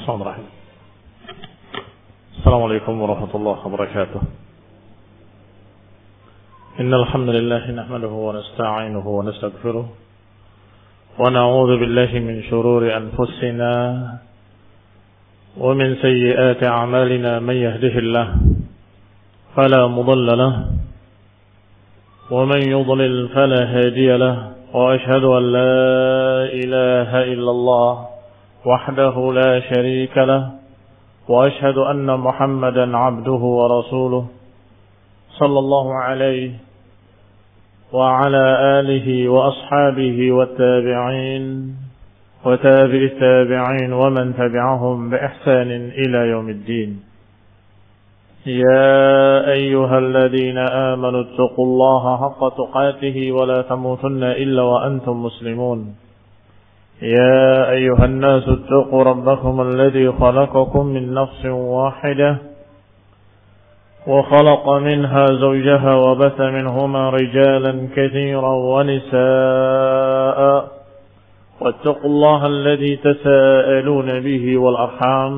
Bismillahirrahmanirrahim. Assalamualaikum warahmatullahi wabarakatuh. Innal hamdalillah nahmaduhu wa nasta'inuhu wa nastaghfiruh wa na'udzu billahi min shururi anfusina wa min sayyiati a'malina man yahdihillah fala mudilla lahu wa man yudlil fala hadiya lahu wa ashhadu an la ilaha illallah وحده لا شريك له وأشهد أن محمدا عبده ورسوله صلى الله عليه وعلى آله وأصحابه والتابعين وتابع التابعين ومن تبعهم بإحسان إلى يوم الدين. يا أيها الذين آمنوا اتقوا الله حق تقاته ولا تموتن إلا وأنتم مسلمون. يا أيها الناس اتقوا ربكم الذي خلقكم من نفس واحدة وخلق منها زوجها وبث منهما رجالا كثيرا ونساء واتقوا الله الذي تساءلون به والأرحام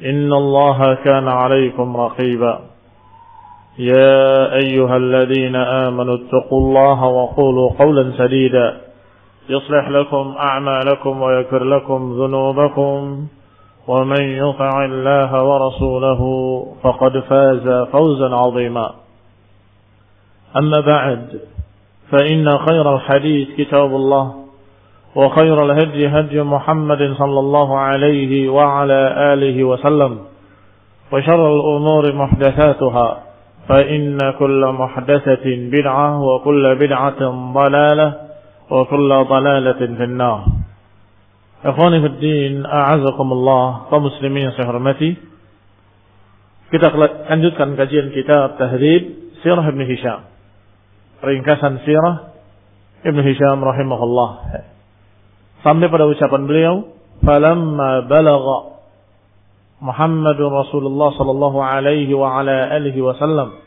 إن الله كان عليكم رقيبا. يا أيها الذين آمنوا اتقوا الله وقولوا قولا سديدا يصلح لكم أعمالكم ويغفر لكم ذنوبكم ومن يطع الله ورسوله فقد فاز فوزا عظيما. أما بعد فإن خير الحديث كتاب الله وخير الهدي هدي محمد صلى الله عليه وعلى آله وسلم وشر الأمور محدثاتها فإن كل محدثة بدعة وكل بدعة ضلالة wa kullu dhalalatin finnar. Ikhwani fid din, a'azakumullah, kaum muslimin yang saya hormati. Kita lanjutkan kajian kitab Tahdhib Sirah Ibn Hisham. Ringkasan Sirah Ibn Hisham rahimahullah. Sampai pada ucapan beliau, "Falamma balagha Muhammadur Rasulullah sallallahu alaihi wa ala alihi wasallam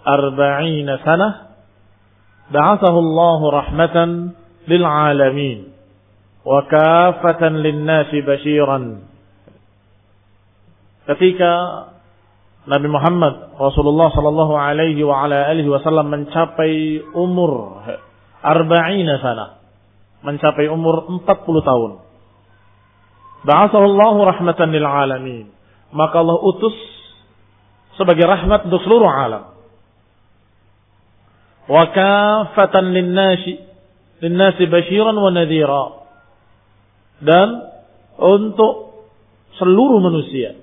40 sanah, ba'athahu Allah rahmatan lil'alamin wa kafatan linnasi basyiran." Ketika Nabi Muhammad Rasulullah sallallahu alaihi wa ala alihi wasallam mencapai umur 40 sana, mencapai umur 40 tahun, ba'athahu Allah rahmatan lil'alamin, maka Allah utus sebagai rahmat untuk seluruh alam. Wa kafatan linnasi basyiran wa nadhira, dan untuk seluruh manusia,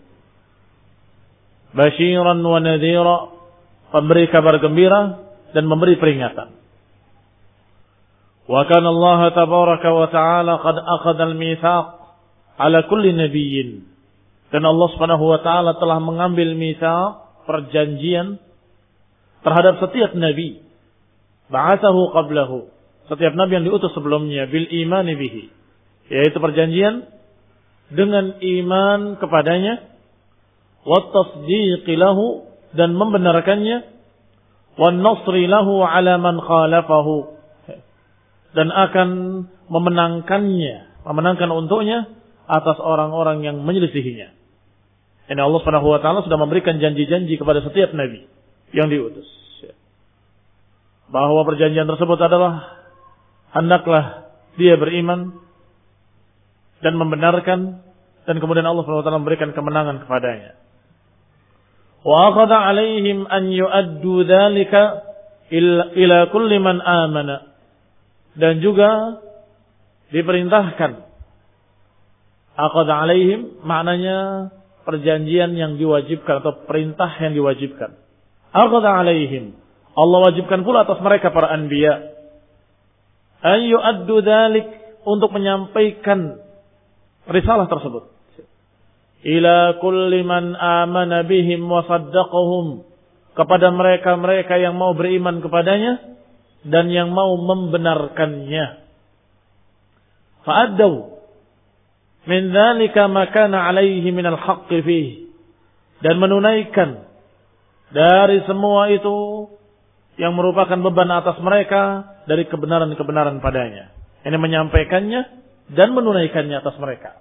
basyiran wa nadhira, pemberi kabar gembira dan memberi peringatan. Wa kana Allah tabaraka wa ta'ala qad akhadha al-mitsaq ala kulli nabiyyin, dan Allah Subhanahu wa ta'ala telah mengambil mitsaq, perjanjian terhadap setiap nabi, ba'athahu qablahu, setiap nabi yang diutus sebelumnya, bil imani bihi, yaitu perjanjian dengan iman kepadanya, wat tasdiqi lahu, dan membenarkannya, wan nasri lahu ala man khalafahu, dan akan memenangkan untuknya atas orang-orang yang menyelisihinya. Ini Allah Subhanahu wa taala sudah memberikan janji-janji kepada setiap nabi yang diutus, bahwa perjanjian tersebut adalah hendaklah dia beriman dan membenarkan, dan kemudian Allah SWT memberikan kemenangan kepadanya. Wa akhadha alaihim an yu'addu dzalika ila kulli man amana, dan juga diperintahkan, akhadha alaihim maknanya perjanjian yang diwajibkan atau perintah yang diwajibkan. Akhadha alaihim, Allah wajibkan pula atas mereka para anbiya, an yu'addu dzalik, untuk menyampaikan risalah tersebut, ila kulli man amana bihim wa saddaqahum, kepada mereka-mereka yang mau beriman kepadanya dan yang mau membenarkannya. Fa'addaw min dzalika ma kana alaihi minal haqqi fihi, dan menunaikan dari semua itu yang merupakan beban atas mereka dari kebenaran-kebenaran padanya. Ini menyampaikannya dan menunaikannya atas mereka.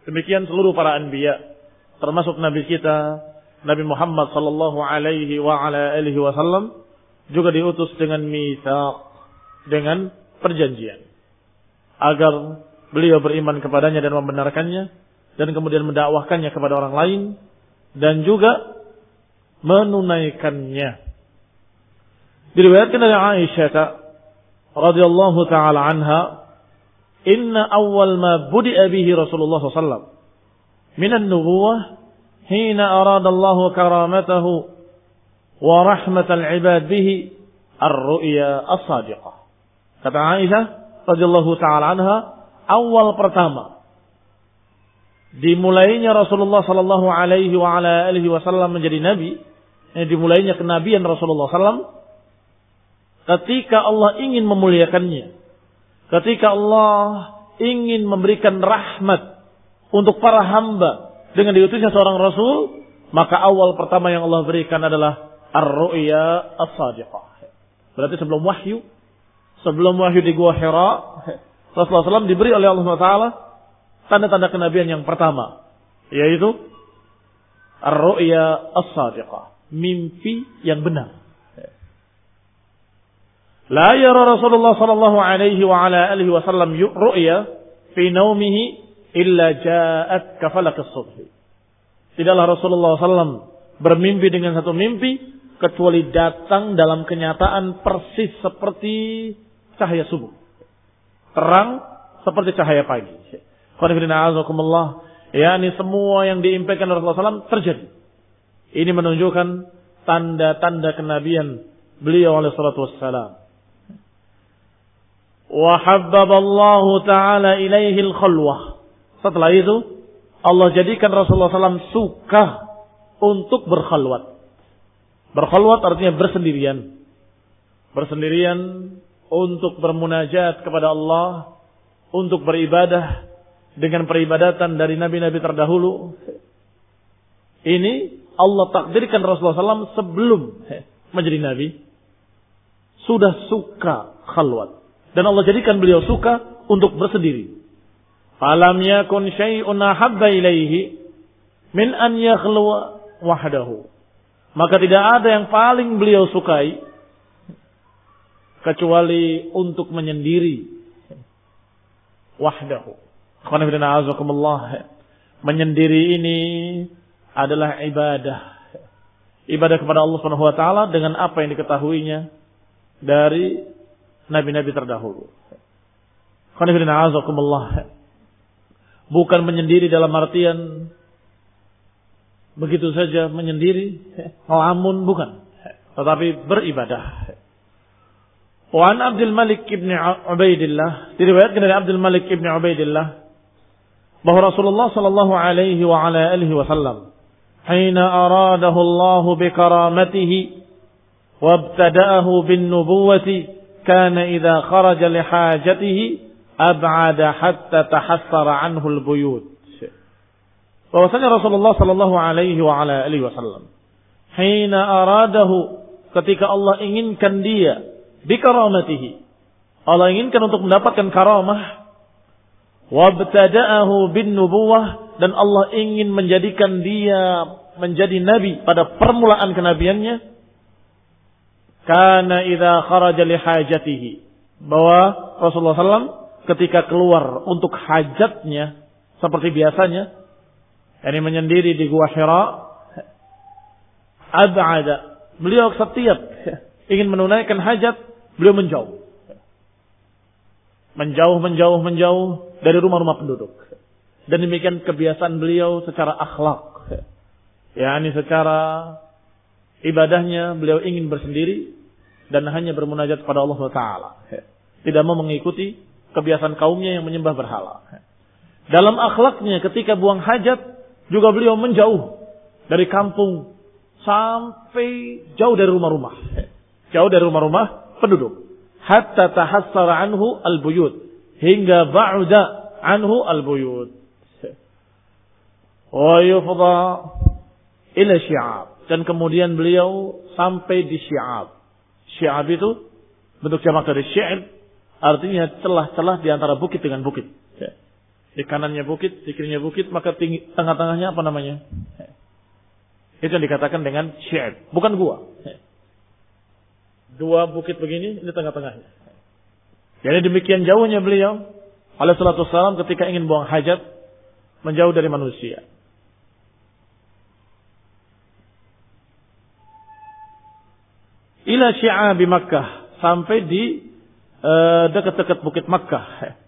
Demikian seluruh para anbiya, termasuk nabi kita Nabi Muhammad sallallahu alaihi wa ala alihi wasallam juga diutus dengan mitsaq, dengan perjanjian agar beliau beriman kepadanya dan membenarkannya dan kemudian mendakwahkannya kepada orang lain dan juga menunaikannya. Diriwayatkan dari Aisyah radhiyallahu taala anha, inna awwal ma budi'a bihi Rasulullah sallallahu alaihi wasallam min an-nubuwah hina arada Allah karamatahu wa rahmatal ibad bihi ar-ru'ya as-sadiqah. Kata Aisyah radhiyallahu taala anha, awal pertama dimulainya Rasulullah sallallahu alaihi wa ala alihi wasallam menjadi nabi, dimulainya kenabian Rasulullah sallam ketika Allah ingin memuliakannya, ketika Allah ingin memberikan rahmat untuk para hamba dengan diutusnya seorang rasul, maka awal pertama yang Allah berikan adalah ar-ru'ya as-sadiqah. Berarti sebelum wahyu di Gua Hira, Rasulullah SAW diberi oleh Allah SWT tanda-tanda kenabian yang pertama, yaitu ar-ru'ya as-sadiqah, mimpi yang benar. La yara Rasulullah sallallahu alaihi wa ala alihi wasallam ru'ya fi naumihi illa ja'at kafalak as-subh. Tidaklah Rasulullah SAW bermimpi dengan satu mimpi kecuali datang dalam kenyataan persis seperti cahaya subuh, terang seperti cahaya pagi. Yani semua yang diimpikan Rasulullah SAW terjadi. Ini menunjukkan tanda-tanda kenabian beliau alaihi salatu wassalam. Wa habbaballahu ta'ala ilaihi al-khalwah. Setelah itu Allah jadikan Rasulullah SAW suka untuk berkhalwat. Berkhalwat artinya bersendirian. Bersendirian untuk bermunajat kepada Allah, untuk beribadah dengan peribadatan dari nabi-nabi terdahulu. Ini Allah takdirkan Rasulullah SAW sebelum menjadi nabi sudah suka khalwat. Dan Allah jadikan beliau suka untuk bersendiri. Falam yakun syai'un ahabba ilaihi min an yakhluwa wahdahu. Maka tidak ada yang paling beliau sukai kecuali untuk menyendiri wahdahu. Menyendiri ini adalah ibadah. Ibadah kepada Allah Subhanahu wa taala dengan apa yang diketahuinya dari nabi-nabi terdahulu. Bukan menyendiri dalam artian begitu saja menyendiri, ngelamun, bukan. Tetapi beribadah. Wa an Abdul Malik ibn Ubaidillah, diriwayatkan dari Abdul Malik ibn Ubaidillah bahwa Rasulullah sallallahu alaihi wa ala alihi wasallam hina aradahu Allah bi karamatihi wa ibtada'ahu bin nubuwati kana idza kharaja li hajatihi ab'ada hatta tahassara anhu al-buyut. Bahwasanya Rasulullah sallallahu alaihi wa ala alihi wasallam hina aradahu, ketika Allah inginkan dia bi karamatihi, Allah inginkan untuk mendapatkan karamah, wabtada'ahu bin nubuwah, dan Allah ingin menjadikan dia menjadi nabi pada permulaan kenabiannya. Kana idza kharaja li hajatihi, bahwa Rasulullah SAW ketika keluar untuk hajatnya seperti biasanya, yakni menyendiri di Gua Hira, ab'ada, beliau setiap ingin menunaikan hajat, beliau menjauh dari rumah-rumah penduduk. Dan demikian kebiasaan beliau secara akhlak, yakni secara ibadahnya beliau ingin bersendiri dan hanya bermunajat kepada Allah Taala. Tidak mau mengikuti kebiasaan kaumnya yang menyembah berhala. Dalam akhlaknya ketika buang hajat juga beliau menjauh dari kampung sampai jauh dari rumah-rumah. Jauh dari rumah-rumah penduduk. Hatta tahassara anhu al-buyut, hingga ba'uda anhu al-buyut. Wa yufdha ila syi'ab, dan kemudian beliau sampai di syi'ab. Syi'ab itu bentuk jamak dari syi'ab, artinya celah-celah di antara bukit dengan bukit. Di kanannya bukit, di kirinya bukit, maka tengah-tengahnya apa namanya? Itu yang dikatakan dengan syi'ab, bukan gua. Dua bukit begini, ini tengah-tengahnya. Jadi demikian jauhnya beliau alaihi salatu wassalam ketika ingin buang hajat, menjauh dari manusia. Ila syi'abi Makkah, sampai di dekat-dekat bukit Makkah.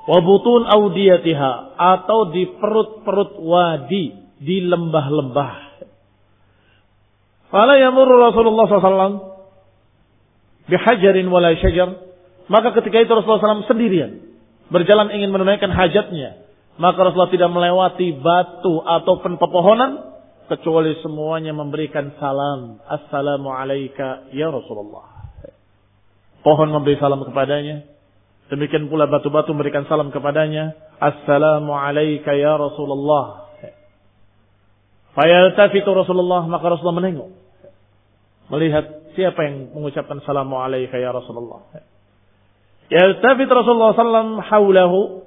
Wa butun audiyatiha, atau di perut-perut wadi, di lembah-lembah. Fala yamurru Rasulullah SAW bihajarin wala syajar, maka ketika itu Rasulullah SAW sendirian berjalan ingin menunaikan hajatnya, maka Rasulullah tidak melewati batu ataupun pepohonan kecuali semuanya memberikan salam, assalamu alayka ya Rasulullah. Pohon memberi salam kepadanya, demikian pula batu-batu memberikan salam kepadanya, assalamu alayka ya Rasulullah. Fayaltafitu Rasulullah, maka Rasulullah menengok, melihat siapa yang mengucapkan salamu alayka ya Rasulullah. Yaltafit Rasulullah sallam haulahu,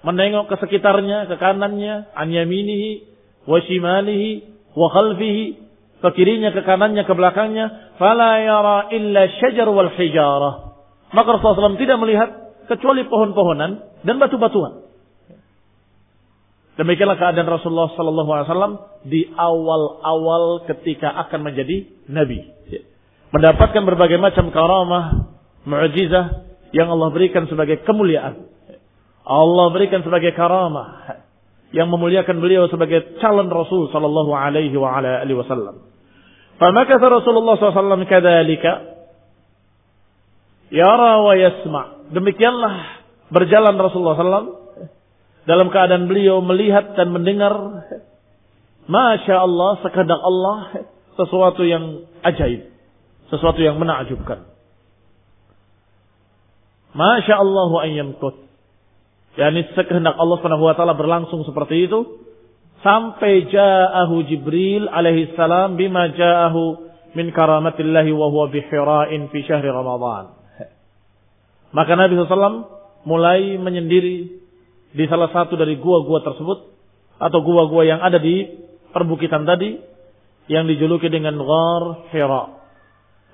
menengok ke sekitarnya, ke kanannya, an yaminihi wa shimalihi wa khalfihi, ke kirinya, ke kanannya, ke belakangnya. Fala yara illa syajar wal hijarah, maka Rasulullah SAW tidak melihat kecuali pohon-pohonan dan batu-batuan. Demikianlah keadaan Rasulullah SAW di awal-awal ketika akan menjadi Nabi, mendapatkan berbagai macam karamah, mu'jizah yang Allah berikan sebagai kemuliaan. Allah berikan sebagai karamah yang memuliakan beliau sebagai calon Rasul sallallahu alaihi wa ala alihi wasallam. Famakatha Rasulullah SAW kadzalika yara wa yasma'. Demikianlah berjalan Rasulullah SAW dalam keadaan beliau melihat dan mendengar, masya Allah, sekehendak Allah, sesuatu yang ajaib, sesuatu yang menakjubkan. Masya Allah an yamkut, yakni sekehendak Allah Subhanahu wa taala berlangsung seperti itu sampai ja'ahu Jibril alaihi salam bima ja'ahu min karamatillahi wa huwa bi Hira'in fi syahri Ramadan. Maka Nabi SAW mulai menyendiri di salah satu dari gua-gua tersebut, atau gua-gua yang ada di perbukitan tadi yang dijuluki dengan Ghar Hira.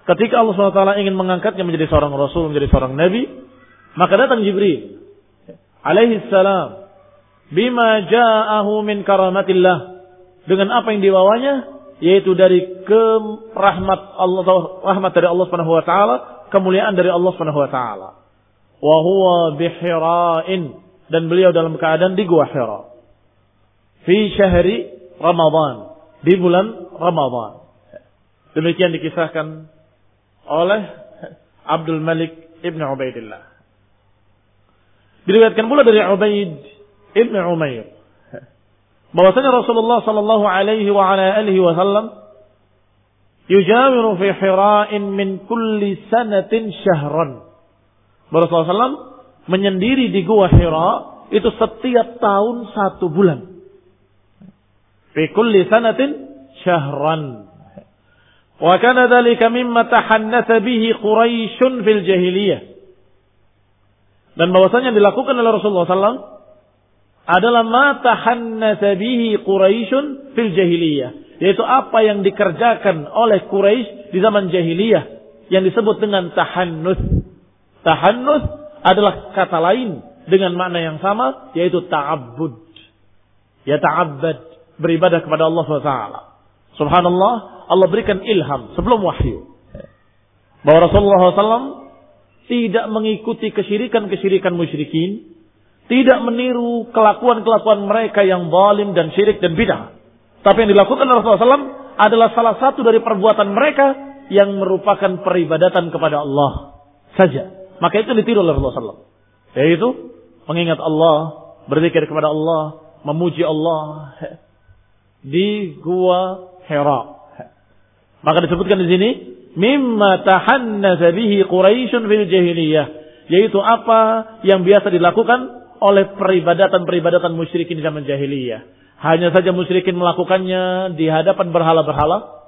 Ketika Allah SWT ingin mengangkatnya menjadi seorang Rasul, menjadi seorang Nabi, maka datang Jibril alaihi salam bima ja'ahu min karamatillah, dengan apa yang dibawanya, yaitu dari rahmat Allah, rahmat dari Allah Subhanahu wa taala, kemuliaan dari Allah Subhanahu wa taala. Wa huwa bi Hira'in, dan beliau dalam keadaan di gua Hira. Fi syahri Ramadan, di bulan Ramadan. Demikian dikisahkan oleh Abdul Malik Ibn Ubaidillah. Diriwayatkan pula dari Ubaid Ibn Umair bahwasanya Rasulullah sallallahu alaihi wa ala alihi wasallam yujawiru fi Hira'in min kulli sanatin syahran. Rasulullah SAW menyendiri di gua Hira itu setiap tahun 1 bulan. Fi kulli sanatin syahran. Wa kana dhalika mimma tahannatha bihi Quraisyun fil jahiliyah. Dan bahwasanya dilakukan oleh Rasulullah SAW adalah ma tahannatha bihi Quraisyun fil jahiliyah, yaitu apa yang dikerjakan oleh Quraisy di zaman jahiliyah yang disebut dengan tahannuts. Tahannuts adalah kata lain dengan makna yang sama, yaitu ta'abbud. Ya ta'abbad, beribadah kepada Allah SWT. Subhanallah, Allah berikan ilham sebelum wahyu bahwa Rasulullah SAW tidak mengikuti kesyirikan-kesyirikan musyrikin, tidak meniru kelakuan-kelakuan mereka yang zalim dan syirik dan bidah. Tapi yang dilakukan oleh Rasulullah SAW adalah salah satu dari perbuatan mereka yang merupakan peribadatan kepada Allah saja. Maka itu ditiru oleh Rasulullah SAW, yaitu mengingat Allah, berzikir kepada Allah, memuji Allah di gua Hira. Maka disebutkan di sini mimma tahannatha bihi Quraisyun fil jahiliyah, yaitu apa yang biasa dilakukan oleh peribadatan-peribadatan musyrikin di zaman jahiliyah. Hanya saja musyrikin melakukannya di hadapan berhala-berhala.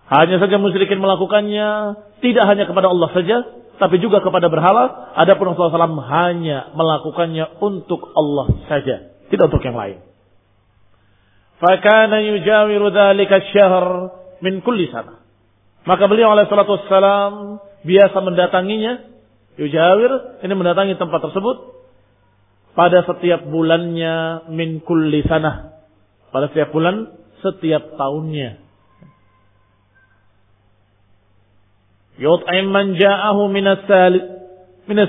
Hanya saja musyrikin melakukannya tidak hanya kepada Allah saja, tapi juga kepada berhala. Adapun Rasulullah SAW hanya melakukannya untuk Allah saja, tidak untuk yang lain. Fakana yujawiru dzalika asy-syahr min kulli sana. Maka beliau alaihi salatu wassalam biasa mendatanginya, yujawir, ini mendatangi tempat tersebut pada setiap bulannya, min kulli sana, pada setiap bulan, setiap tahunnya. Yut'im man ja'ahu minas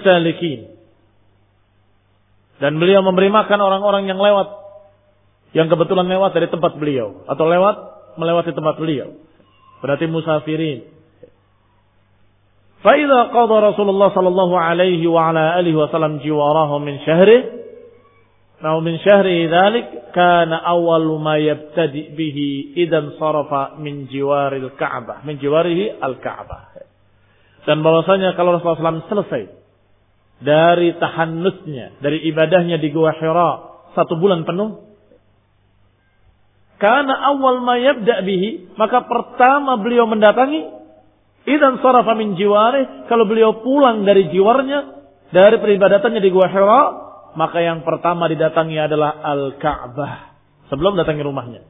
salikin. Dan beliau memberi makan orang-orang yang lewat, yang kebetulan lewat dari tempat beliau, atau melewati tempat beliau. Berarti musafirin. فإذا قضى رسول الله صلى الله عليه وعلى آله وسلم جواره من شهره أو من شهره ذلك كان أول ما يبتدئ به إذا انصرف من جوار الكعبة من جواره الكعبة. Dan bahwasanya kalau Rasulullah SAW selesai dari tahannusnya, dari ibadahnya di Gua Hira 1 bulan penuh, karena awal ma yabda bihi, maka pertama beliau mendatangi idzan sarafa min jiwarih, kalau beliau pulang dari jiwarnya, dari peribadatannya di Gua Hira, maka yang pertama didatangi adalah Al-Ka'bah. Sebelum datangi rumahnya,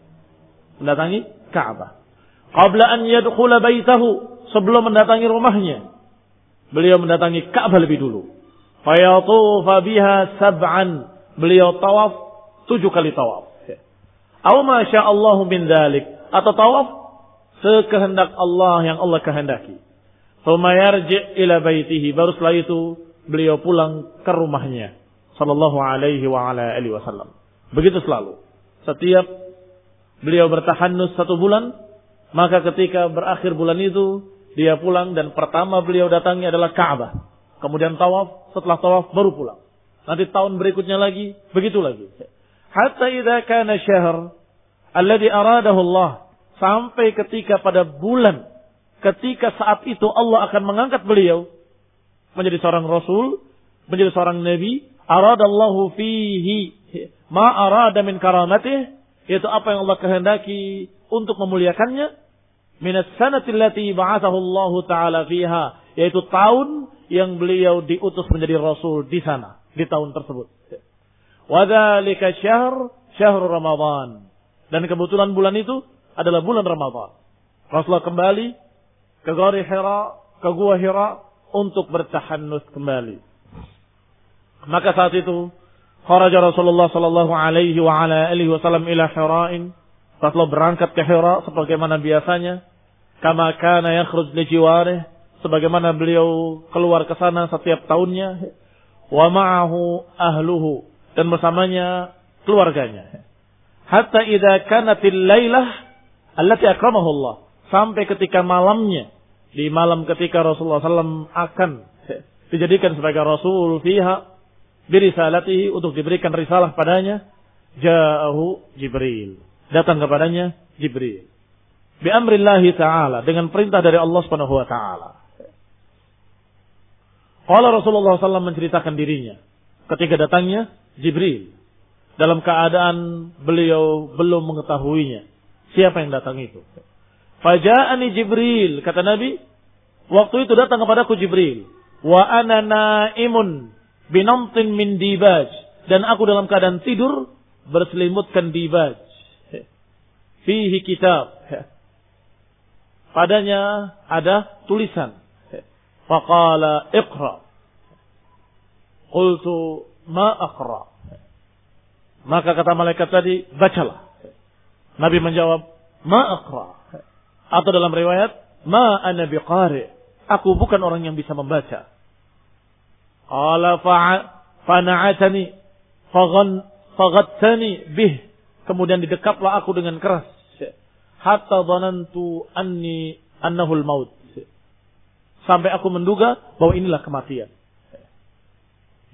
mendatangi Ka'bah. Qabla an yadkhula baitahu, sebelum mendatangi rumahnya, beliau mendatangi Ka'bah lebih dulu. Fayatufa biha 7, beliau tawaf 7 kali tawaf. Aw ma sya'allahu min dzalik, atau tawaf sekehendak Allah yang Allah kehendaki. Tsumma yarji' ila baitihi, baru setelah itu beliau pulang ke rumahnya sallallahu alaihi wa ala alihi wasallam. Begitu selalu. Setiap beliau bertahannus 1 bulan, maka ketika berakhir bulan itu dia pulang dan pertama beliau datangi adalah Ka'bah. Kemudian tawaf, setelah tawaf baru pulang. Nanti tahun berikutnya lagi, begitu lagi. Hatta idza kana syahr alladhi aradahu Allah, sampai ketika pada bulan, ketika saat itu Allah akan mengangkat beliau menjadi seorang rasul, menjadi seorang nabi, aradallahu fihi ma arada min karamatih, yaitu apa yang Allah kehendaki untuk memuliakannya, minas sanati allati ba'athahu Allah taala fiha, yaitu tahun yang beliau diutus menjadi rasul di sana, di tahun tersebut. Wa dzalika syahr Ramadan. Dan kebetulan bulan itu adalah bulan Ramadan. Rasulullah kembali ke Ghar Hira, ke Gua Hira untuk bertahannus kembali. Maka saat itu kharaja Rasulullah sallallahu alaihi wa ala alihi wasallam ila Hira'in. Rasulullah berangkat ke Hira sebagaimana biasanya, kama kana yakhruj li jiwarih, sebagaimana beliau keluar ke sana setiap tahunnya, wa ma'ahu ahluhu, dan bersamanya keluarganya. Hatta idza kanatil lailah allati akramahu Allah, sampai ketika malamnya, di malam ketika Rasulullah SAW akan dijadikan sebagai rasul fiha birisalatihi, untuk diberikan risalah padanya, ja'ahu Jibril, datang kepadanya Jibril bi amrillahi ta'ala, dengan perintah dari Allah Subhanahu wa taala. Qala Rasulullah SAW menceritakan dirinya ketika datangnya Jibril, dalam keadaan beliau belum mengetahuinya siapa yang datang itu. Faja'ani Jibril, kata Nabi, waktu itu datang kepadaku Jibril, wa ana naimun binamtin min dibaj, dan aku dalam keadaan tidur berselimutkan dibaj. Fihi kitab, padanya ada tulisan. Faqala iqra. Qultu ma aqra. Maka kata malaikat tadi, bacalah. Nabi menjawab, ma aqra. Atau dalam riwayat, ma ana biqari, aku bukan orang yang bisa membaca. Qala fana'atani faghattani bih, kemudian didekaplah aku dengan keras, hatta dhanantu annahul maut, sampai aku menduga bahwa inilah kematian.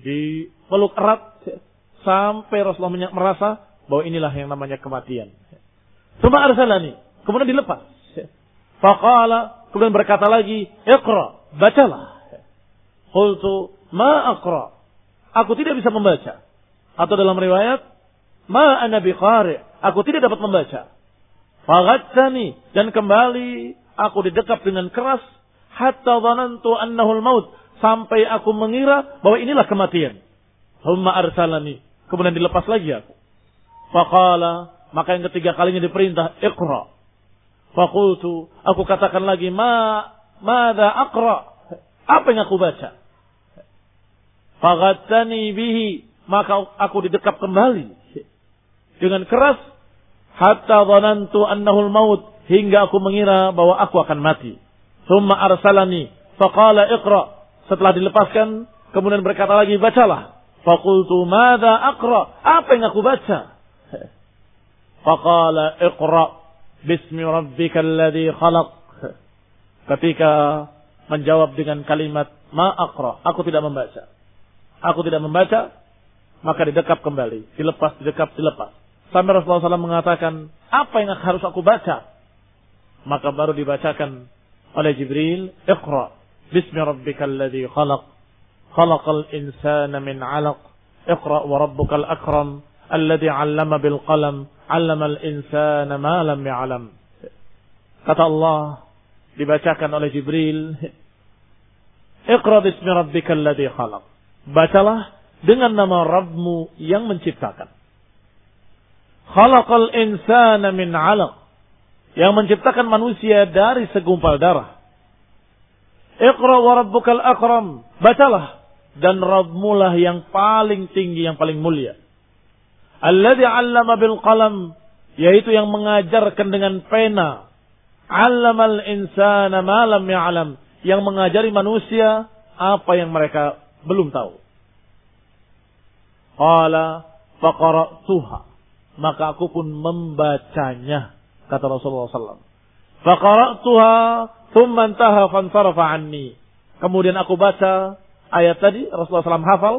Dipeluk erat sampai Rasulullah merasa bahwa inilah yang namanya kematian. Tsumma arsalani, kemudian dilepas. Faqala, kemudian berkata lagi, iqra, bacalah. Qultu ma aqra, aku tidak bisa membaca. Atau dalam riwayat, ma ana biqari, aku tidak dapat membaca. Faghattani, dan kembali aku didekap dengan keras, hatta dhanantu annahul maut, sampai aku mengira bahwa inilah kematian. Thumma arsalani. Kemudian dilepas lagi aku. Faqala, maka yang ketiga kalinya diperintah, Iqra. Faqultu, aku katakan lagi, Mada aqra? Apa yang aku baca? Faghattani bihi, maka aku didekap kembali dengan keras, hatta dhanantu annahu al-maut, hingga aku mengira bahwa aku akan mati. Thumma arsalani faqala Iqra. Setelah dilepaskan, kemudian berkata lagi, bacalah. Faqultu mada aqra? Apa yang aku baca? Faqala Iqra bismi rabbikal ladzi khalaq. Ketika menjawab dengan kalimat ma aqra, aku tidak membaca. Aku tidak membaca, maka didekap kembali, dilepas, didekap, dilepas. Sampai Rasulullah SAW mengatakan, apa yang harus aku baca? Maka baru dibacakan oleh Jibril, Iqra bismi rabbikal ladzi khalaq. Khalaqal insana min 'alaq. Iqra wa rabbukal akram alladzi 'allama bil qalam 'allamal insana ma lam ya'lam. Kata Allah, dibacakan oleh Jibril, Iqra bismi rabbikal ladzi khalaq. Bacalah dengan nama Rabbmu yang menciptakan. Khalaqal insana min 'alaq. Yang menciptakan manusia dari segumpal darah. Iqra wa rabbukal akram. Bacalah, dan Rabbmu lah yang paling tinggi, yang paling mulia. Alladzi 'allama bil qalam, yaitu yang mengajarkan dengan pena. 'Allamal insana ma lam ya'lam, yang mengajari manusia apa yang mereka belum tahu. Qala faqara'tuha, maka aku pun membacanya, kata Rasulullah SAW. Faqara'tuha thumma intaha fansarafa anni. Kemudian aku baca ayat tadi, Rasulullah SAW hafal.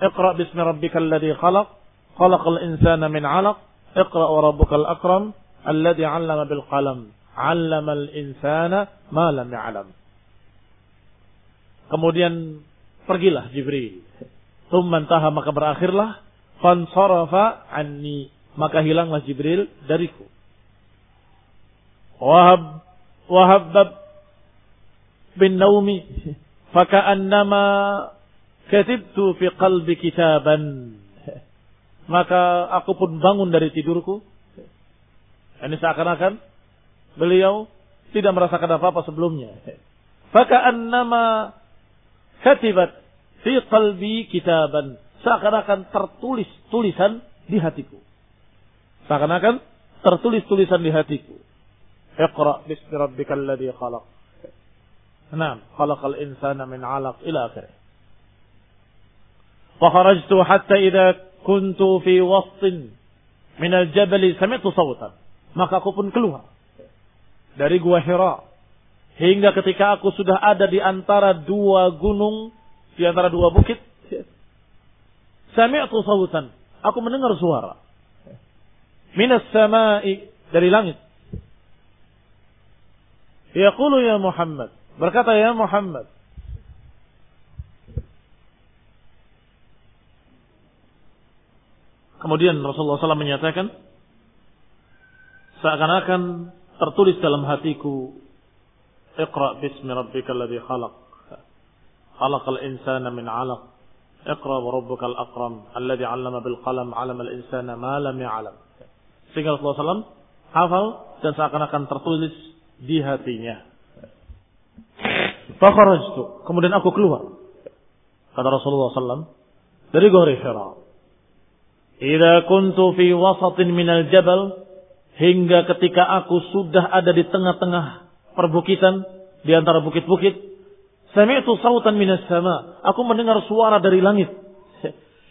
Iqra bismi rabbikal ladzi khalaq. Khalaqal insana min 'alaq. Iqra wa rabbukal akram alladzi 'allama bil qalam. 'Allamal insana ma lam ya'lam. Kemudian pergilah Jibril. Thumma intaha, maka berakhirlah. Fansarafa anni, maka hilanglah Jibril dariku. Wahabbab bin naumi faka'annama katibtu fi qalbi kitaban. Maka aku pun bangun dari tidurku. Ini seakan-akan beliau tidak merasakan apa-apa sebelumnya. Faka'annama katibat fi qalbi kitaban. Seakan-akan tertulis tulisan di hatiku. Seakan-akan tertulis tulisan di hatiku. Iqra bismi rabbikal ladzi khalaq. Naam, khalaqal insana min 'alaq ila akhirih. Fa kharajtu hatta idza kuntu fi wastin min al-jabal sami'tu sawtan. Maka aku pun keluar dari gua Hira hingga ketika aku sudah ada di antara dua gunung, di antara dua bukit. Sami'tu sawtan, aku mendengar suara. Minas sama'i, dari langit. Yaqulu ya Muhammad, berkata ya Muhammad. Kemudian Rasulullah SAW menyatakan, seakan-akan tertulis dalam hatiku, Iqra bismi rabbikal ladzi khalaq. Khalaqal insana min 'alaq. Iqra wa rabbukal akram alladzi 'allama bil qalam 'allamal insana ma lam ya'lam. Sehingga Rasulullah SAW hafal dan seakan-akan tertulis di hatinya. Fakharajtu, kemudian aku keluar. Kata Rasulullah SAW dari Gua Hira. Idza kuntu fi wasatin minal jabal, hingga ketika aku sudah ada di tengah-tengah perbukitan, di antara bukit-bukit, sami'tu sautan minas sama, aku mendengar suara dari langit.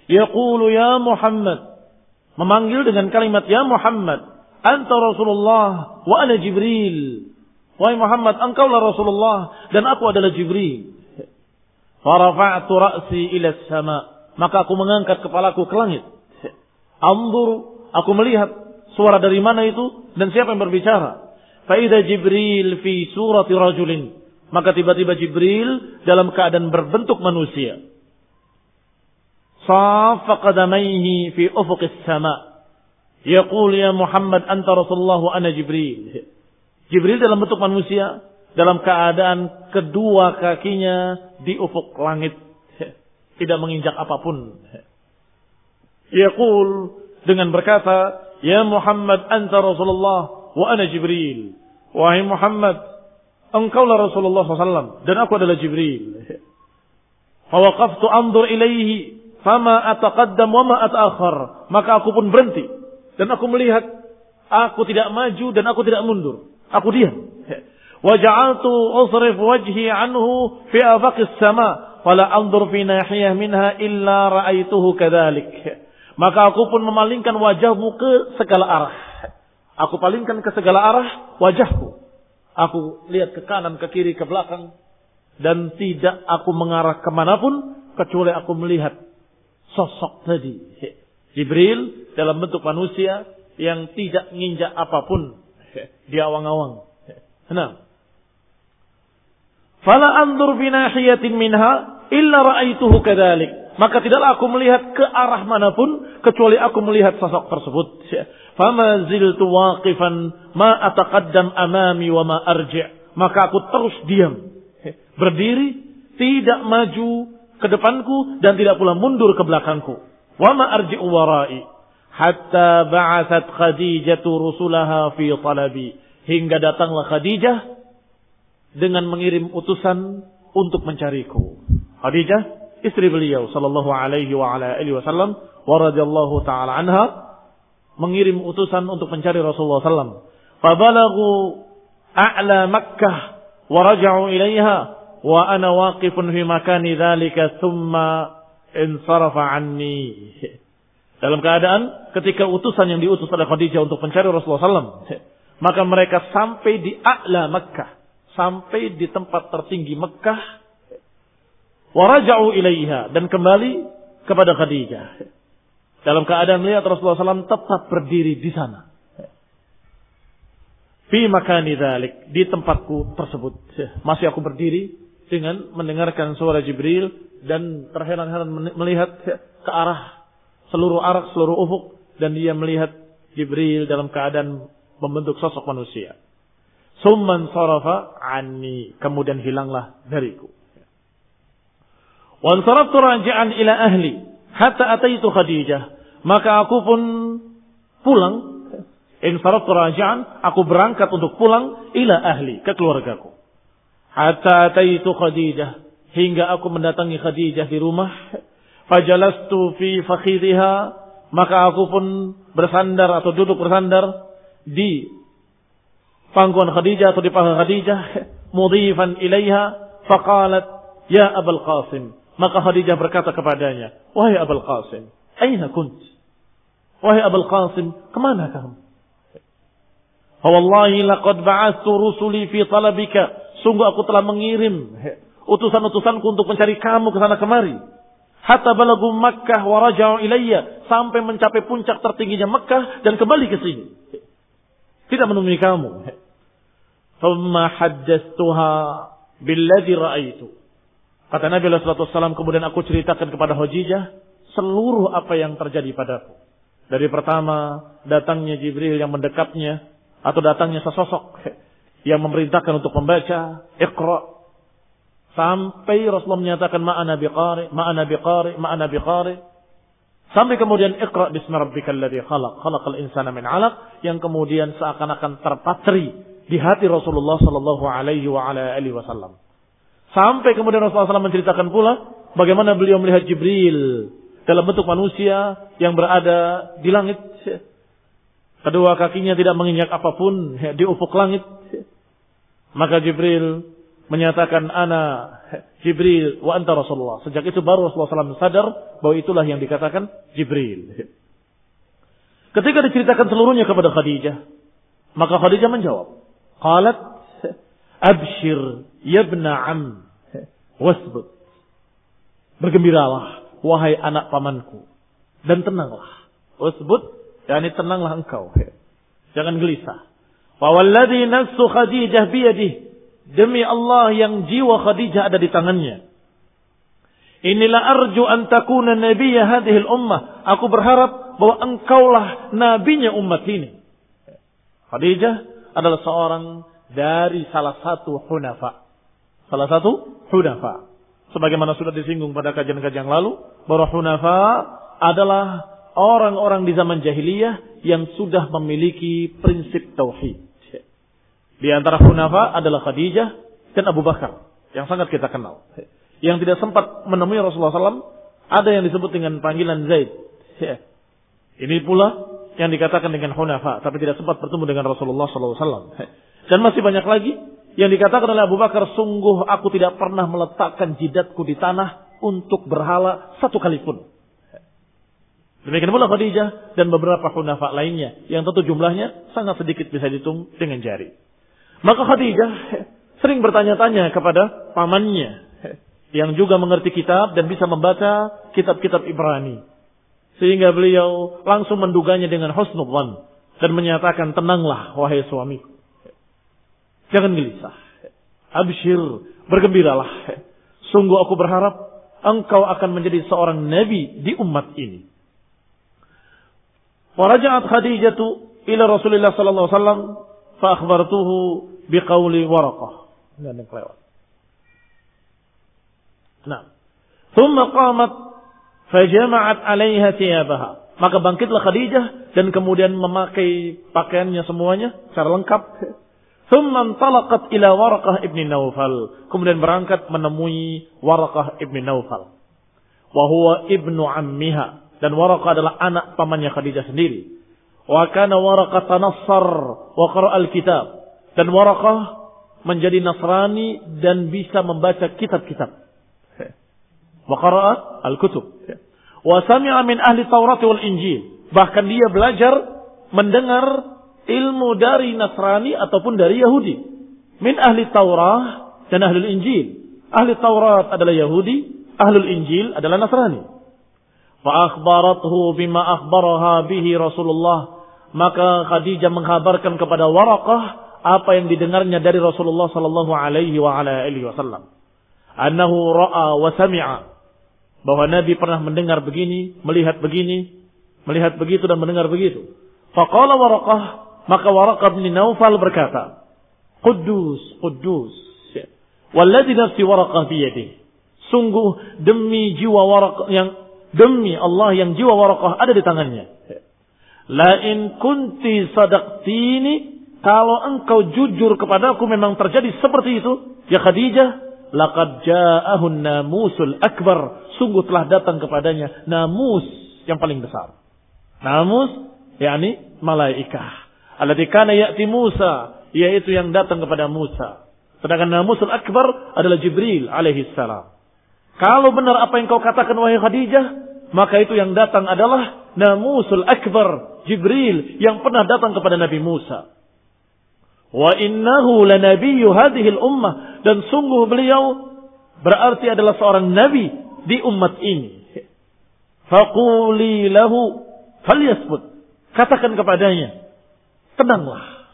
Yaqulu ya Muhammad, memanggil dengan kalimat ya Muhammad, anta Rasulullah wa ana Jibril. Wahai Muhammad, engkaulah Rasulullah dan aku adalah Jibril. Farafa'tu ra'si ila sama, maka aku mengangkat kepalaku ke langit. Anzur, aku melihat suara dari mana itu dan siapa yang berbicara. Fa idza Jibril fi surati rajulin, maka tiba-tiba Jibril dalam keadaan berbentuk manusia. Safa qadamaihi fi ufuqis sama. Yaqul ya Muhammad anta Rasulullah wa ana Jibril. Jibril dalam bentuk manusia dalam keadaan kedua kakinya di ufuk langit, tidak menginjak apapun. Yaqul, dengan berkata, ya Muhammad anta Rasulullah wa ana Jibril. Wahai Muhammad, engkaulah Rasulullah SAW dan aku adalah Jibril. Fawaqaftu anzur ilaihi fama ataqaddam wa ma ataakhir. Maka aku pun berhenti dan aku melihat, aku tidak maju dan aku tidak mundur. Aku diam. Wa ja'altu usrif wajhi anhu fi afaqis sama fala anzur fi nahiyah minha illa ra'aituhu kadzalik. Maka aku pun memalingkan wajahmu ke segala arah. Aku palingkan ke segala arah wajahku. Aku lihat ke kanan, ke kiri, ke belakang. Dan tidak aku mengarah kemanapun kecuali aku melihat sosok tadi. Jibril dalam bentuk manusia yang tidak nginjak apapun di awang-awang. Nah. Fala anzur fi nahiyatin minha illa ra'aituhu kadzalik. Maka tidaklah aku melihat ke arah manapun kecuali aku melihat sosok tersebut. Fama ziltu waqifan ma ataqaddam amami wa ma arji'. Maka aku terus diam, berdiri, tidak maju ke depanku dan tidak pula mundur ke belakangku. Wa ma arji'u wara'i hatta ba'athat Khadijah rusulaha fi talabi. Hingga datanglah Khadijah dengan mengirim utusan untuk mencariku. Khadijah, istri beliau sallallahu alaihi wa ala alihi wasallam wa radhiyallahu taala anha, mengirim utusan untuk mencari Rasulullah sallallahu. Fabalagu a'la Makkah wa raja'u ilaiha wa ana waqifun fi makani dzalika thumma insarafa anni. Dalam keadaan ketika utusan yang diutus oleh Khadijah untuk mencari Rasulullah sallallahu, maka mereka sampai di a'la Makkah, sampai di tempat tertinggi Makkah. Waraja'u ilaiha, dan kembali kepada Khadijah. Dalam keadaan melihat Rasulullah SAW tetap berdiri di sana. Fi makani dzalik, di tempatku tersebut. Masih aku berdiri dengan mendengarkan suara Jibril dan terheran-heran melihat ke arah seluruh ufuk, dan dia melihat Jibril dalam keadaan membentuk sosok manusia. Summan sarafa anni, kemudian hilanglah dariku. Wa ansaraftu raji'an ila ahli hatta ataitu Khadijah. Maka aku pun pulang. Insaraftu raji'an, aku berangkat untuk pulang ila ahli, ke keluargaku. Hatta ataitu Khadijah, hingga aku mendatangi Khadijah di rumah. Fajalastu fi fakhidhiha, maka aku pun bersandar atau duduk bersandar di pangkuan Khadijah atau di paha Khadijah. Mudhifan ilaiha faqalat ya Abul Qasim. Maka Khadijah berkata kepadanya, wahai Abul Qasim, aina kunt? Wahai Abul Qasim, kemana kamu? Wallahi laqad ba'athtu rusuli fi talabika. Sungguh aku telah mengirim utusan-utusanku untuk mencari kamu ke sana kemari. Hatta balagu Makkah wa raja'u ilayya, sampai mencapai puncak tertingginya Makkah dan kembali ke sini. Tidak menemui kamu. Thumma haddatstuha billadzi ra'aitu. Kata Nabi sallallahu alaihi wasallam, kemudian aku ceritakan kepada Khadijah seluruh apa yang terjadi padaku. Dari pertama datangnya Jibril yang mendekapnya, atau datangnya sesosok yang memerintahkan untuk membaca Iqra, sampai Rasulullah menyatakan ma'ana biqari, ma'ana biqari, ma'ana biqari, sampai kemudian Iqra bismi rabbikal ladzi khalaq, khalaqal insana min 'alaq, yang kemudian seakan-akan terpatri di hati Rasulullah sallallahu alaihi wa ala alihi wasallam. Sampai kemudian Rasulullah SAW menceritakan pula bagaimana beliau melihat Jibril dalam bentuk manusia yang berada di langit. Kedua kakinya tidak menginjak apapun di ufuk langit. Maka Jibril menyatakan, ana Jibril wa anta Rasulullah. Sejak itu baru Rasulullah SAW sadar bahwa itulah yang dikatakan Jibril. Ketika diceritakan seluruhnya kepada Khadijah, maka Khadijah menjawab, qalat abshir yabna am wasbut. Bergembiralah wahai anak pamanku dan tenanglah. Wasbut, yakni tenanglah engkau. Jangan gelisah. Wa walladzi nafsu Khadijah biyadihi, demi Allah yang jiwa Khadijah ada di tangannya. Inilah arju an takuna nabiyya hadhil ummah. Aku berharap bahwa engkaulah nabinya umat ini. Khadijah adalah seorang dari salah satu hunafa. Salah satu hunafa. Sebagaimana sudah disinggung pada kajian-kajian lalu, bahwa hunafa adalah orang-orang di zaman jahiliyah yang sudah memiliki prinsip tauhid. Di antara hunafa adalah Khadijah dan Abu Bakar, yang sangat kita kenal. Yang tidak sempat menemui Rasulullah SAW, ada yang disebut dengan panggilan Zaid. Ini pula yang dikatakan dengan hunafa, tapi tidak sempat bertemu dengan Rasulullah SAW. Dan masih banyak lagi yang dikatakan oleh Abu Bakar, sungguh aku tidak pernah meletakkan jidatku di tanah untuk berhala satu kali pun. Demikian pula Khadijah dan beberapa hunafa lainnya, yang tentu jumlahnya sangat sedikit, bisa dihitung dengan jari. Maka Khadijah sering bertanya-tanya kepada pamannya, yang juga mengerti kitab dan bisa membaca kitab-kitab Ibrani. Sehingga beliau langsung menduganya dengan husnul dzan dan menyatakan, tenanglah wahai suamiku. Jangan gelisah. Abshir, bergembiralah. Sungguh aku berharap engkau akan menjadi seorang nabi di umat ini. Faraja'at Khadijatu ila Rasulillah sallallahu alaihi wasallam fa akhbartuhu biqauli Waraqah. Ini yang kelewat. Nah, thumma qamat fajama'at 'alaiha thiyabaha. Maka bangkitlah Khadijah dan kemudian memakai pakaiannya semuanya secara lengkap. Thumma intalaqat ila Waraqah ibn Naufal. Kemudian berangkat menemui Waraqah ibn Naufal. Wa huwa ibnu ammiha, dan Waraqah adalah anak pamannya Khadijah sendiri. Wa kana Waraqah tanassar wa qara'a al-kitab. Dan Waraqah menjadi Nasrani dan bisa membaca kitab-kitab. Wa qara'a al-kutub. Wa sami'a min ahli Taurat wal Injil. Bahkan dia belajar mendengar ilmu dari Nasrani ataupun dari Yahudi. Min ahli Taurat dan ahli Injil. Ahli Taurat adalah Yahudi, ahli Injil adalah Nasrani. Fa akhbarathu bima akhbaraha bihi Rasulullah. Maka Khadijah mengkabarkan kepada Waraqah apa yang didengarnya dari Rasulullah sallallahu alaihi wa ala alihi wasallam. Annahu ra'a wa sami'a. Bahwa Nabi pernah mendengar begini, melihat begitu dan mendengar begitu. Faqala Waraqah, maka Waraqah bin Naufal berkata, Quddus, Quddus, walladzi nafsi Waraqah biyadihi. Sungguh demi jiwa Waraqah demi Allah yang jiwa Waraqah ada di tangannya. La in kunti sadaqtini, kalau engkau jujur kepadaku memang terjadi seperti itu, ya Khadijah, laqad ja'ahun namusul akbar. Sungguh telah datang kepadanya namus yang paling besar. Namus yakni malaikah. Allati kana ya'ti Musa, yaitu yang datang kepada Musa. Sedangkan namusul akbar adalah Jibril alaihi salam. Kalau benar apa yang kau katakan wahai Khadijah, maka itu yang datang adalah namusul akbar, Jibril yang pernah datang kepada Nabi Musa. Wa innahu lanabiyyu hadhil ummah, dan sungguh beliau berarti adalah seorang nabi di umat ini. Faquli lahu falyasbut. Katakan kepadanya, tenanglah.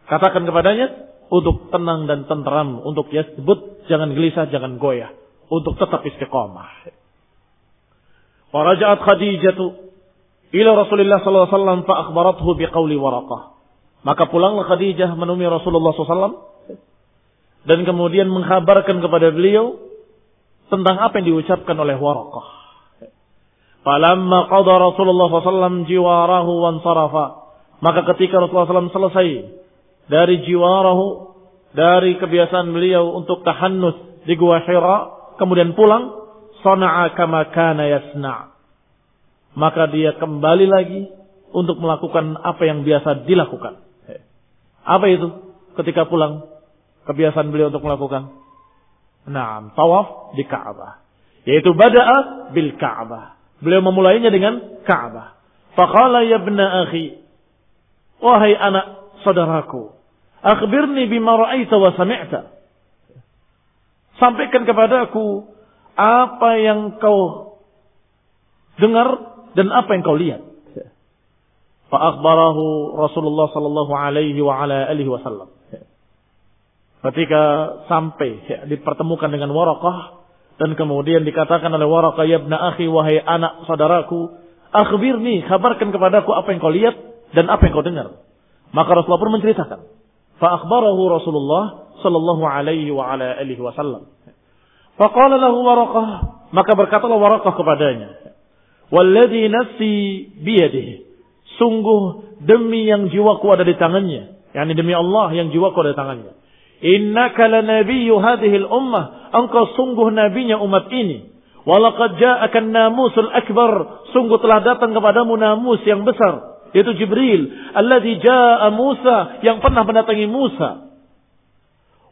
Katakan kepadanya untuk tenang dan tenteram, untuk yasbut, jangan gelisah, jangan goyah, untuk tetap istiqamah. Faraja'at Khadijatu ila Rasulillah sallallahu alaihi wasallam fa akhbarathu biqauli Waraqah. Maka pulanglah Khadijah menemui Rasulullah SAW dan kemudian mengkhabarkan kepada beliau tentang apa yang diucapkan oleh Waraqah. Falamma qada Rasulullah SAW jiwarahu wansarafa. Maka ketika Rasulullah SAW selesai dari jiwarahu, dari kebiasaan beliau untuk tahannus di Gua Hira, kemudian pulang, sana'a kama kana yasna'. Maka dia kembali lagi untuk melakukan apa yang biasa dilakukan. Apa itu ketika pulang? Kebiasaan beliau untuk melakukan? Naam, tawaf di Ka'bah. Yaitu bada'a bil Ka'bah. Beliau memulainya dengan Ka'bah. Faqala ya ibna akhi, wahai anak saudaraku, akhbirni bima ra'aita wa sami'ta. Sampaikan kepadaku apa yang kau dengar dan apa yang kau lihat. Fa akhbarahu Rasulullah sallallahu alaihi wa ala alihi wasallam. Ketika sampai dipertemukan dengan Waraqah dan kemudian dikatakan oleh Waraqah, ya ibna akhi, wahai anak saudaraku, akhbirni, kabarkan kepadaku apa yang kau lihat dan apa yang kau dengar. Maka Rasulullah pun menceritakan Fa akhbarahu Rasulullah sallallahu alaihi wa ala alihi wasallam. Faqala lahu Waraqah, maka berkatalah Waraqah kepadanya, "Walladzi nafsi biyadihi." Sungguh demi yang jiwaku ada di tangannya, yakni demi Allah yang jiwaku ada di tangannya. Innaka lanabiyyu hadhihi al-ummah, engkau sungguh nabinya umat ini. Walaqad ja'aka an-namusul akbar, sungguh telah datang kepadamu namus yang besar, yaitu Jibril, alladzi jaa'a Musa, yang pernah mendatangi Musa.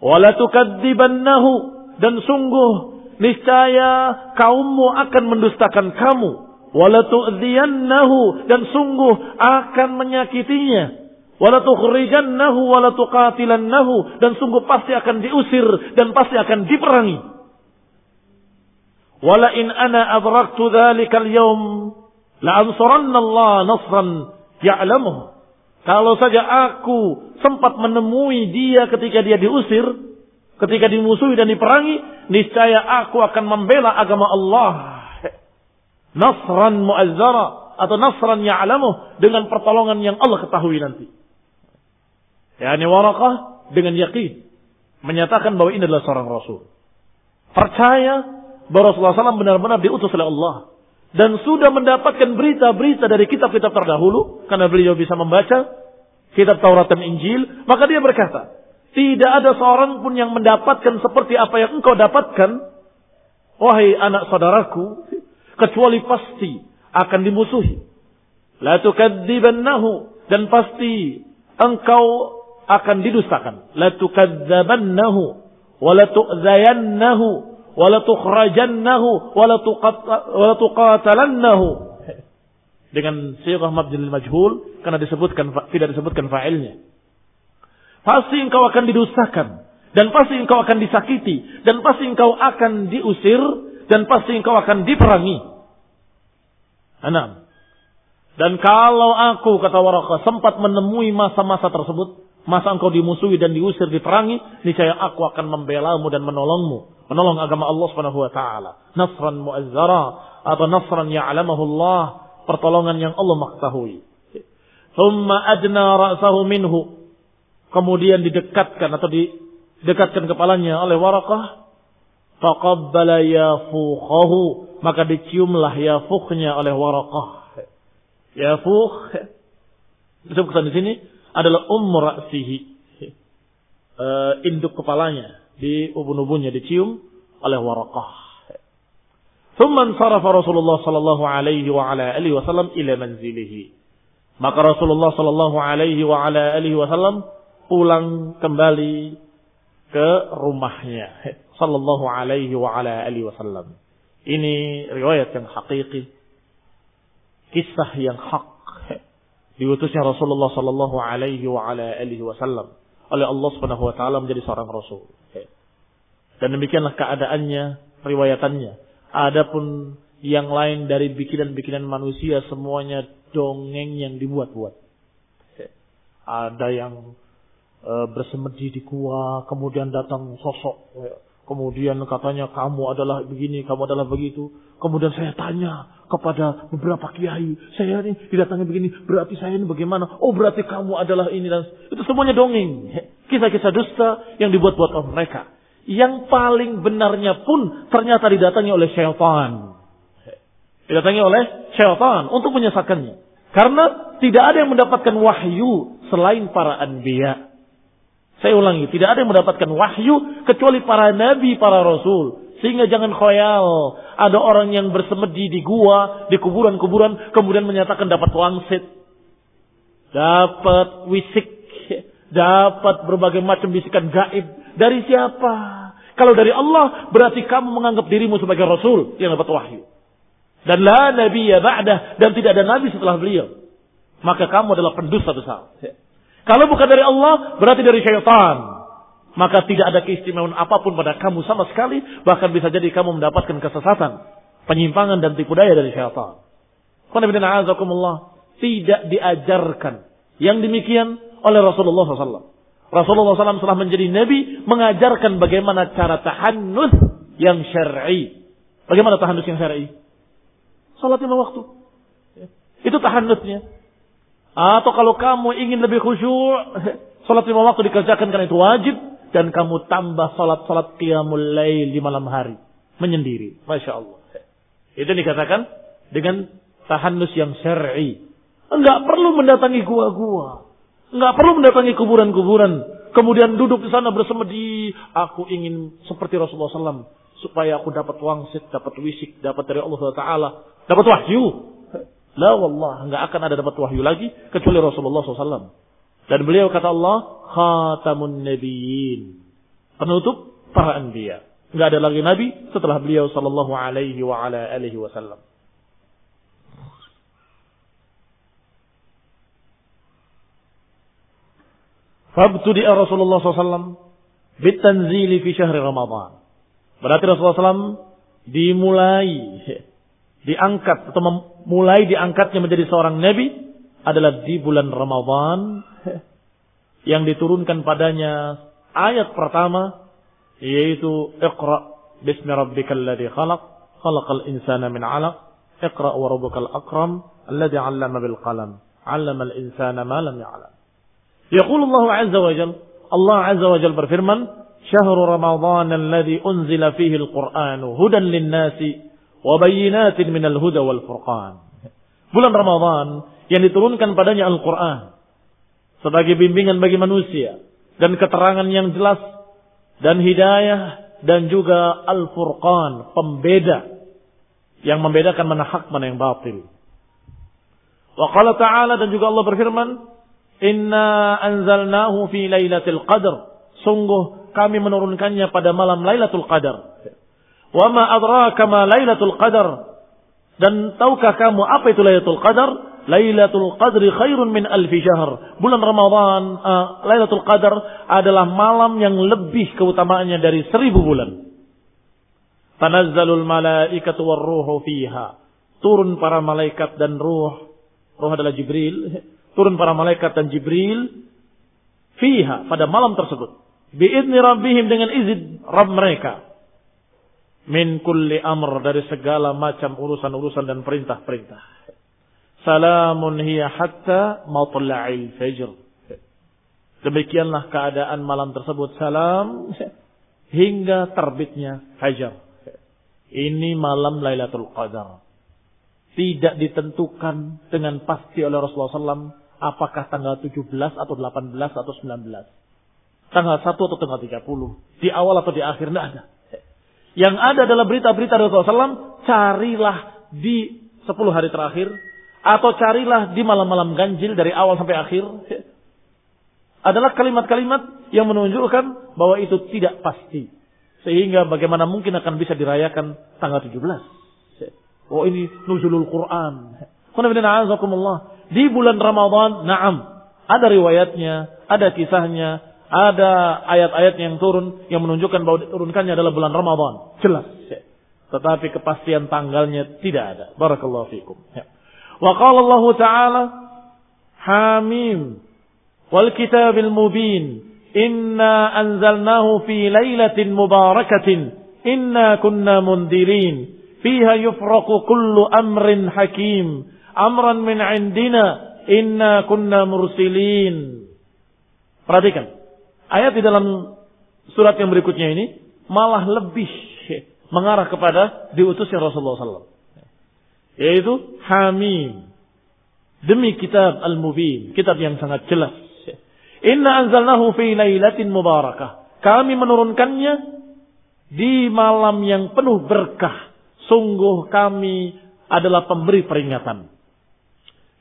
Wala tukadzibannahu, dan sungguh niscaya kaummu akan mendustakan kamu. Wala tu'dziyannahu, dan sungguh akan menyakitinya. Wala tukhrijannahu wala tuqatilannahu, dan sungguh pasti akan diusir dan pasti akan diperangi. Wala in ana adraktu dzalikal yaum la ansuranna Allah nasran ya'lamuhu. Kalau saja aku sempat menemui dia ketika dia diusir, ketika dimusuhi dan diperangi, niscaya aku akan membela agama Allah. Nasran mu'azzara, atau nasran ya'lamuh, dengan pertolongan yang Allah ketahui nanti. Yani Waraqah dengan yakin menyatakan bahwa ini adalah seorang Rasul. Percaya bahwa Rasulullah SAW benar-benar diutus oleh Allah. Dan sudah mendapatkan berita-berita dari kitab-kitab terdahulu. Karena beliau bisa membaca kitab Taurat dan Injil. Maka dia berkata, tidak ada seorang pun yang mendapatkan seperti apa yang engkau dapatkan, wahai anak saudaraku, kecuali pasti akan dimusuhi. La tukadzibannahu, dan pasti engkau akan didustakan. La tukadzibannahu, wa la tu'zayannahu, wa la tukhrajannahu, wa la tuqatalannahu. Dengan sighah mabnil majhul, karena tidak disebutkan fa'ilnya. Pasti engkau akan didustakan, dan pasti engkau akan disakiti, dan pasti engkau akan diusir, dan pasti engkau akan diperangi. 6. Dan kalau aku, kata Waraqah, sempat menemui masa-masa tersebut, masa engkau dimusuhi dan diusir, diperangi, niscaya aku akan membelamu dan menolongmu, menolong agama Allah Subhanahu wa taala. Nasran mu'azzara, atau nasran ya'lamahu Allah, pertolongan yang Allah mengetahui. Thumma adna ra'sahu minhu, kemudian didekatkan atau didekatkan kepalanya oleh Waraqah. Faqabbala yafukhahu, maka diciumlah yafukhnya oleh Waraqah. Yafukh disebutkan di sini adalah ra'sihi, induk kepalanya, di ubun-ubunnya dicium oleh Waraqah. Thumma ansarafa Rasulullah sallallahu alaihi wa ala alihi wasallam ila manzilihi, maka Rasulullah sallallahu alaihi wa ala alihi wasallam pulang kembali ke rumahnya sallallahu alaihi wa ala alihi wasallam. Ini riwayat yang hakiki, kisah yang hak, diutusnya Rasulullah sallallahu alaihi wa ala alihi wasallam oleh Allah Subhanahu wa taala menjadi seorang rasul. Dan demikianlah keadaannya, riwayatannya. Adapun yang lain dari bikinan-bikinan manusia semuanya dongeng yang dibuat-buat. Ada yang bersemedi di gua, kemudian datang sosok, kemudian katanya kamu adalah begini, kamu adalah begitu. Kemudian saya tanya kepada beberapa kiai, saya ini didatangi begini, berarti saya ini bagaimana? Oh, berarti kamu adalah ini, dan itu semuanya dongeng, kisah-kisah dusta yang dibuat-buat oleh mereka. Yang paling benarnya pun ternyata didatangi oleh syaitan. Didatangi oleh syaitan untuk menyesatkannya. Karena tidak ada yang mendapatkan wahyu selain para anbiya. Saya ulangi, tidak ada yang mendapatkan wahyu kecuali para nabi, para rasul. Sehingga jangan khayal ada orang yang bersemedi di gua, di kuburan-kuburan, kemudian menyatakan dapat wangsit, dapat wisik, dapat berbagai macam bisikan gaib. Dari siapa? Kalau dari Allah, berarti kamu menganggap dirimu sebagai rasul yang dapat wahyu. Dan la nabiyya ba'dah, dan tidak ada nabi setelah beliau. Maka kamu adalah pendusta besar. Kalau bukan dari Allah, berarti dari syaitan. Maka tidak ada keistimewaan apapun pada kamu sama sekali. Bahkan bisa jadi kamu mendapatkan kesesatan, penyimpangan dan tipu daya dari syaitan. Tidak diajarkan yang demikian oleh Rasulullah SAW. Rasulullah SAW setelah menjadi Nabi mengajarkan bagaimana cara tahannus yang syar'i. Bagaimana tahannus yang syar'i? Salat 5 waktu. Itu tahannusnya. Atau kalau kamu ingin lebih khusyuk, Salat 5 waktu dikerjakan karena itu wajib. Dan kamu tambah salat-salat qiyamul lail di malam hari. Menyendiri. Masya Allah. Itu dikatakan dengan tahannus yang syar'i. Enggak perlu mendatangi gua-gua. Enggak perlu mendatangi kuburan-kuburan. Kemudian duduk di sana bersemedi. Aku ingin seperti Rasulullah SAW. Supaya aku dapat wangsit, dapat wisik, dapat dari Allah Ta'ala. Dapat wahyu. La wallah. Enggak akan ada dapat wahyu lagi. Kecuali Rasulullah SAW. Dan beliau kata Allah. Khatamun Nabiyyin. Penutup para anbiya. Enggak ada lagi nabi setelah beliau sallallahu alaihi wa ala alihi wasallam. Fabtudi'a Rasulullah SAW bitanzili fi syahri Ramadan. Berarti Rasulullah SAW diangkat atau mulai diangkatnya menjadi seorang nabi adalah di bulan Ramadan yang diturunkan padanya ayat pertama yaitu Iqra bismi rabbikal ladzi khalaq khalaqal insana min 'alaq Iqra wa rabbukal akram alladzi 'allama bil qalam 'allamal insana ma lam ya'lam. Yaqulu Allah 'azza wa jalla, Allah 'azza wa jalla berfirman, "Syahrul Ramadan alladzi unzila fihi al-Qur'anu hudan lin-nasi wa bayyinatin minal huda wal furqan." Bulan Ramadan yang diturunkan padanya Al-Qur'an sebagai bimbingan bagi manusia dan keterangan yang jelas dan hidayah dan juga Al-Furqan, pembeda yang membedakan mana hak mana yang batil. Wa qala ta'ala, dan juga Allah berfirman, "Inna anzalnahu fi lailatul qadr." Sungguh kami menurunkannya pada malam Lailatul Qadar. Wa ma adraka ma Lailatul Qadar. Dan tahukah kamu apa itu Lailatul Qadar? Lailatul Qadri khairun min alfi syahr. Bulan Ramadan, Lailatul Qadar adalah malam yang lebih keutamaannya dari 1000 bulan. Tanazzalul malaikatu warruhu fiha. Turun para malaikat dan ruh. Ruh adalah Jibril. Turun para malaikat dan Jibril. Fiha, pada malam tersebut. Bi'idni rabbihim, dengan izin Rabb mereka. Min kulli amr, dari segala macam urusan-urusan dan perintah-perintah. Salamun hiya hatta matla'il fajr. Demikianlah keadaan malam tersebut. Salam hingga terbitnya fajar. Ini malam Lailatul Qadar. Tidak ditentukan dengan pasti oleh Rasulullah SAW apakah tanggal 17 atau 18 atau 19. Tanggal 1 atau tanggal 30. Di awal atau di akhir, tidak ada. Yang ada adalah berita-berita Rasulullah SAW. Carilah di 10 hari terakhir. Atau carilah di malam-malam ganjil dari awal sampai akhir. Adalah kalimat-kalimat yang menunjukkan bahwa itu tidak pasti. Sehingga bagaimana mungkin akan bisa dirayakan tanggal 17. Oh, ini nuzulul Quran. Di bulan Ramadan, na'am. Ada riwayatnya, ada kisahnya, ada ayat-ayat yang turun yang menunjukkan bahwa diturunkannya adalah bulan Ramadan. Jelas. Tetapi kepastian tanggalnya tidak ada. Barakallahu fikum. Wa qala Allah Ta'ala, Hamim wal kitabil mubin, inna anzalnahu fi lailatin mubarakatin, inna kunna mundirin, fiha yufraqu kullu amrin hakim, amran min indina, inna kunna mursilin. Perhatikan, ayat di dalam surat yang berikutnya ini malah lebih mengarah kepada diutusnya Rasulullah SAW. Yaitu Hamim, demi kitab Al-Mubin, kitab yang sangat jelas. Inna anzalnahu fi lailatin mubarakah. Kami menurunkannya di malam yang penuh berkah. Sungguh kami adalah pemberi peringatan.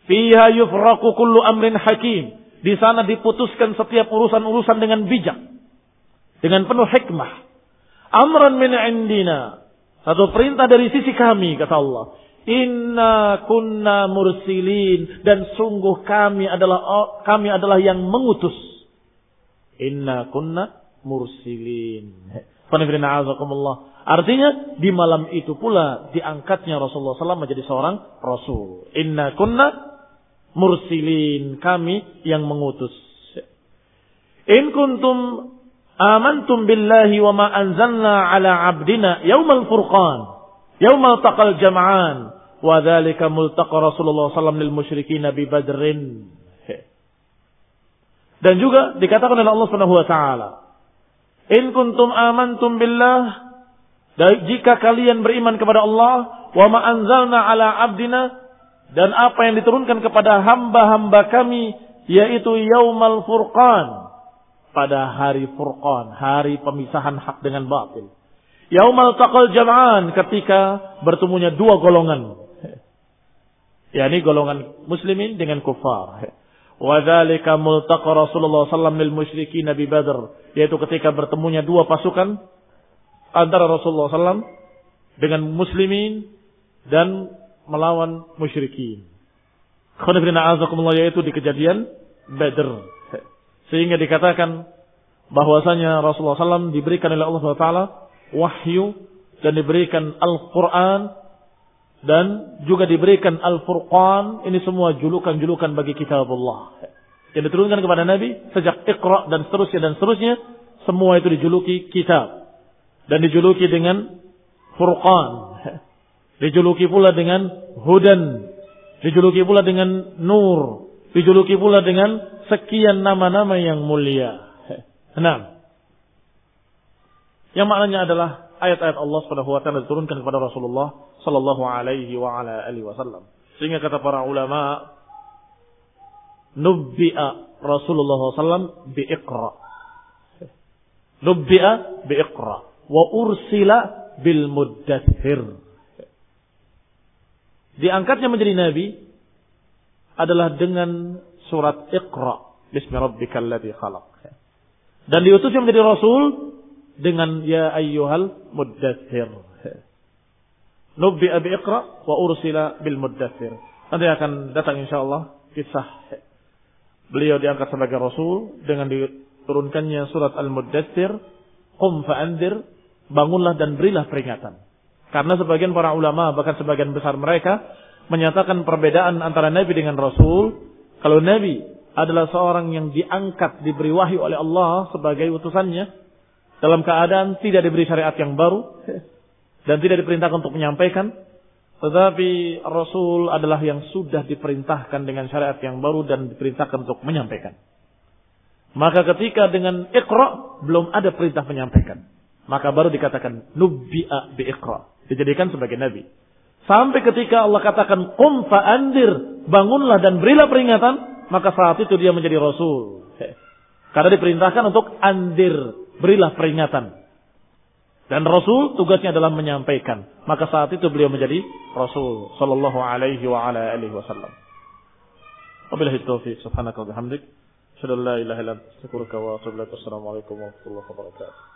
Fiha yufraqu kullu amrin hakim. Di sana diputuskan setiap urusan-urusan dengan bijak, dengan penuh hikmah. Amran min indina. Satu perintah dari sisi kami, kata Allah. Inna kunna mursilin, dan sungguh kami adalah yang mengutus. Inna kunna mursilin. Artinya di malam itu pula diangkatnya Rasulullah SAW menjadi seorang Rasul. Inna kunna mursilin, kami yang mengutus. In kuntum amantum billahi wa ma anzalna ala abdina yaumal furqan, yaumal taqal jam'an, wa dzalika multaqa Rasulullah sallallahu lil musyrikin bi Badrin. Dan juga dikatakan oleh Allah Subhanahu wa taala, "In kuntum amantum billah," jika kalian beriman kepada Allah, "wa ma anzalna ala abdina," dan apa yang diturunkan kepada hamba-hamba kami, yaitu yaumal furqan, pada hari Furqan, hari pemisahan hak dengan batil. Yaumal taqal jam'an, ketika bertemunya dua golongan, yakni golongan muslimin dengan kufar. Wa dzalika multaqa Rasulullah sallallahu alaihi wasallam lil musyrikin bi Badr, yaitu ketika bertemunya dua pasukan antara Rasulullah SAW dengan muslimin dan melawan musyrikin. Khonifrina azakumullah, yaitu di kejadian Badr. Sehingga dikatakan bahwasanya Rasulullah SAW diberikan oleh Allah SWT wahyu dan diberikan Al-Quran dan juga diberikan Al-Furqan. Ini semua julukan-julukan bagi kitabullah yang diturunkan kepada Nabi sejak Iqra dan seterusnya. Semua itu dijuluki kitab dan dijuluki dengan Furqan, dijuluki pula dengan Hudan, dijuluki pula dengan Nur, dijuluki pula dengan sekian nama-nama yang mulia. Nah, yang maknanya adalah ayat-ayat Allah Subhanahu wa taala diturunkan kepada Rasulullah sallallahu alaihi wa ala alihi wasallam. Sehingga kata para ulama, nubbi'a Rasulullah sallallahu bi Iqra. Nubbi'a bi Iqra wa ursila bil Muddathir. Diangkatnya menjadi nabi adalah dengan surat Iqra bismi rabbikal ladzi khalaq. Dan diutusnya menjadi rasul dengan ya ayyuhal muddathir. Nubbi'a bi Iqra wa ursila bil Muddathir. Nanti akan datang insyaallah kisah beliau diangkat sebagai rasul dengan diturunkannya surat Al-Muddathir, qum fa'anzir, bangunlah dan berilah peringatan. Karena sebagian para ulama, bahkan sebagian besar mereka menyatakan perbedaan antara nabi dengan rasul. Kalau nabi adalah seorang yang diangkat, diberi wahyu oleh Allah sebagai utusannya, dalam keadaan tidak diberi syariat yang baru dan tidak diperintahkan untuk menyampaikan. Tetapi rasul adalah yang sudah diperintahkan dengan syariat yang baru dan diperintahkan untuk menyampaikan. Maka ketika dengan Iqra belum ada perintah menyampaikan, maka baru dikatakan nubbi'a bi Iqra, dijadikan sebagai nabi. Sampai ketika Allah katakan qum fa'andir, bangunlah dan berilah peringatan, maka saat itu dia menjadi rasul. Karena diperintahkan untuk andir, berilah peringatan. Dan rasul tugasnya adalah menyampaikan. Maka saat itu beliau menjadi rasul sallallahu alaihi wa ala alihi wasallam. Wabillahi taufiq, subhanaka wa bihamdik, asyhadu an la ilaha illa anta, astaghfiruka wa atubu ilaik. Assalamualaikum warahmatullahi wabarakatuh.